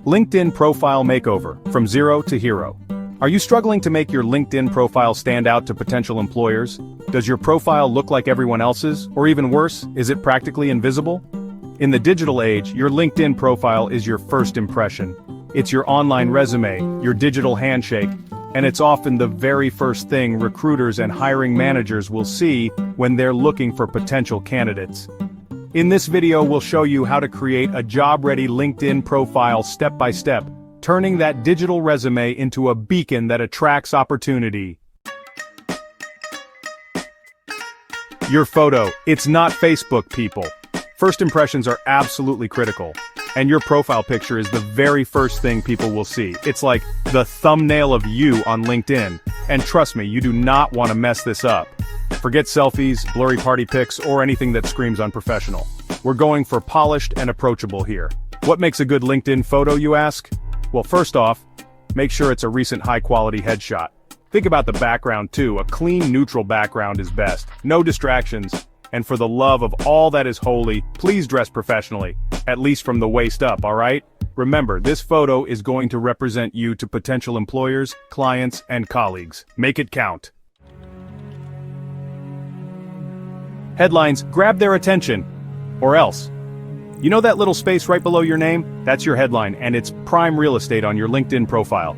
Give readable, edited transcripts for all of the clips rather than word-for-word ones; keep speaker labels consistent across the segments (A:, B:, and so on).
A: LinkedIn Profile Makeover, from zero to hero. Are you struggling to make your LinkedIn profile stand out to potential employers? Does your profile look like everyone else's, or even worse, is it practically invisible? In the digital age, your LinkedIn profile is your first impression. It's your online resume, your digital handshake, and it's often the very first thing recruiters and hiring managers will see when they're looking for potential candidates. In this video, we'll show you how to create a job-ready LinkedIn profile step by step, turning that digital resume into a beacon that attracts opportunity. Your photo, it's not Facebook, people. First impressions are absolutely critical, and your profile picture is the very first thing people will see. It's like the thumbnail of you on LinkedIn, and trust me, you do not want to mess this up. Forget selfies, blurry party pics, or anything that screams unprofessional. We're going for polished and approachable here. What makes a good LinkedIn photo, you ask? Well, first off, make sure it's a recent high-quality headshot. Think about the background too. A clean, neutral background is best. No distractions. And for the love of all that is holy, please dress professionally, at least from the waist up, alright? Remember, this photo is going to represent you to potential employers, clients, and colleagues. Make it count. Headlines, grab their attention. Or else. You know that little space right below your name? That's your headline, and it's prime real estate on your LinkedIn profile.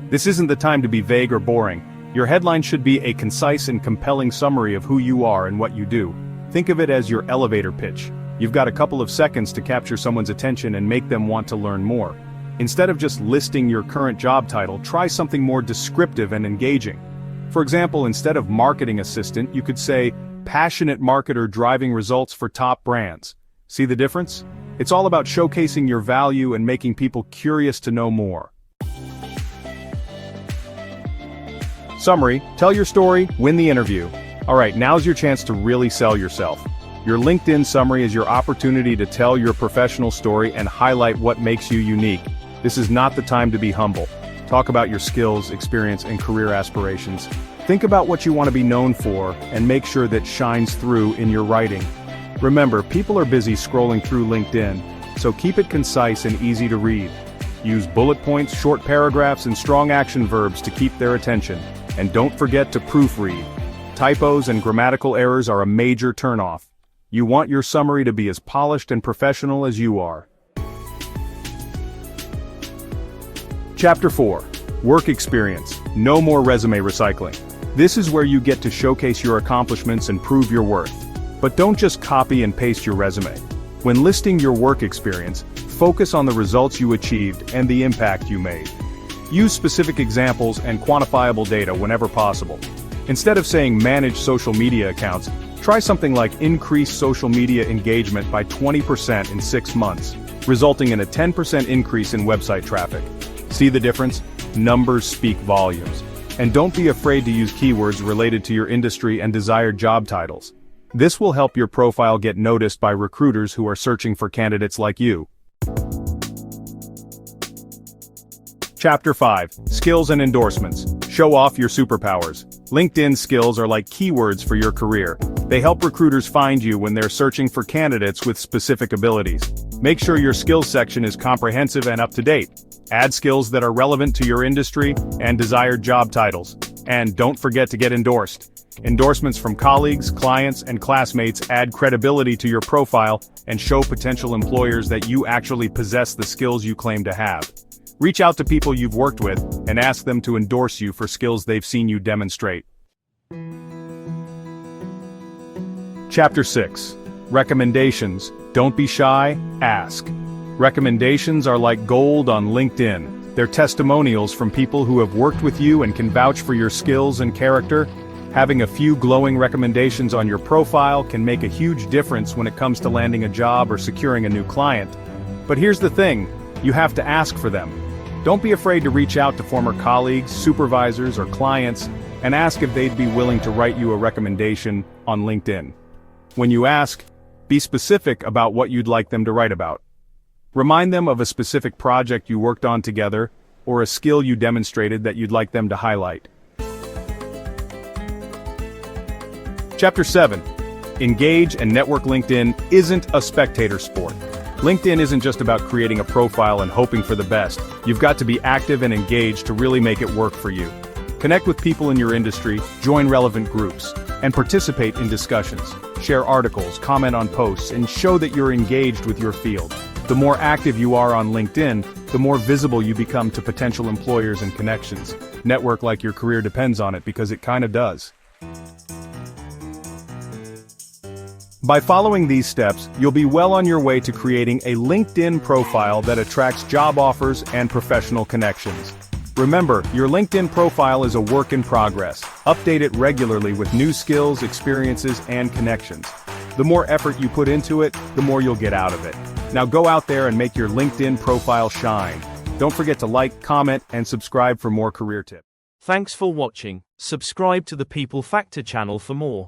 A: This isn't the time to be vague or boring. Your headline should be a concise and compelling summary of who you are and what you do. Think of it as your elevator pitch. You've got a couple of seconds to capture someone's attention and make them want to learn more. Instead of just listing your current job title, try something more descriptive and engaging. For example, instead of marketing assistant, you could say, passionate marketer driving results for top brands. See the difference? It's all about showcasing your value and making people curious to know more. Summary, tell your story, win the interview. Alright, now's your chance to really sell yourself. Your LinkedIn summary is your opportunity to tell your professional story and highlight what makes you unique. This is not the time to be humble. Talk about your skills, experience, and career aspirations. Think about what you want to be known for, and make sure that shines through in your writing. Remember, people are busy scrolling through LinkedIn, so keep it concise and easy to read. Use bullet points, short paragraphs, and strong action verbs to keep their attention. And don't forget to proofread. Typos and grammatical errors are a major turnoff. You want your summary to be as polished and professional as you are. Chapter 4. Work experience. No more resume recycling. This is where you get to showcase your accomplishments and prove your worth. But don't just copy and paste your resume. When listing your work experience, focus on the results you achieved and the impact you made. Use specific examples and quantifiable data whenever possible. Instead of saying manage social media accounts, try something like increase social media engagement by 20% in 6 months, resulting in a 10% increase in website traffic. See the difference? Numbers speak volumes. And don't be afraid to use keywords related to your industry and desired job titles. This will help your profile get noticed by recruiters who are searching for candidates like you. Chapter 5. Skills and endorsements. Show off your superpowers. LinkedIn skills are like keywords for your career. They help recruiters find you when they're searching for candidates with specific abilities. Make sure your skills section is comprehensive and up to date. Add skills that are relevant to your industry and desired job titles. And don't forget to get endorsed. Endorsements from colleagues, clients, and classmates add credibility to your profile and show potential employers that you actually possess the skills you claim to have. Reach out to people you've worked with and ask them to endorse you for skills they've seen you demonstrate. Chapter 6. Recommendations. Don't be shy, ask. Recommendations are like gold on LinkedIn. They're testimonials from people who have worked with you and can vouch for your skills and character. Having a few glowing recommendations on your profile can make a huge difference when it comes to landing a job or securing a new client. But here's the thing, you have to ask for them. Don't be afraid to reach out to former colleagues, supervisors, or clients and ask if they'd be willing to write you a recommendation on LinkedIn. When you ask, be specific about what you'd like them to write about. Remind them of a specific project you worked on together, or a skill you demonstrated that you'd like them to highlight. Chapter 7. Engage and network. LinkedIn isn't a spectator sport. LinkedIn isn't just about creating a profile and hoping for the best. You've got to be active and engaged to really make it work for you. Connect with people in your industry, join relevant groups, and participate in discussions. Share articles, comment on posts, and show that you're engaged with your field. The more active you are on LinkedIn, the more visible you become to potential employers and connections. Network like your career depends on it, because it kinda does. By following these steps, you'll be well on your way to creating a LinkedIn profile that attracts job offers and professional connections. Remember, your LinkedIn profile is a work in progress. Update it regularly with new skills, experiences, and connections. The more effort you put into it, the more you'll get out of it. Now go out there and make your LinkedIn profile shine. Don't forget to like, comment, and subscribe for more career tips.
B: Thanks for watching. Subscribe to the People Factor channel for more.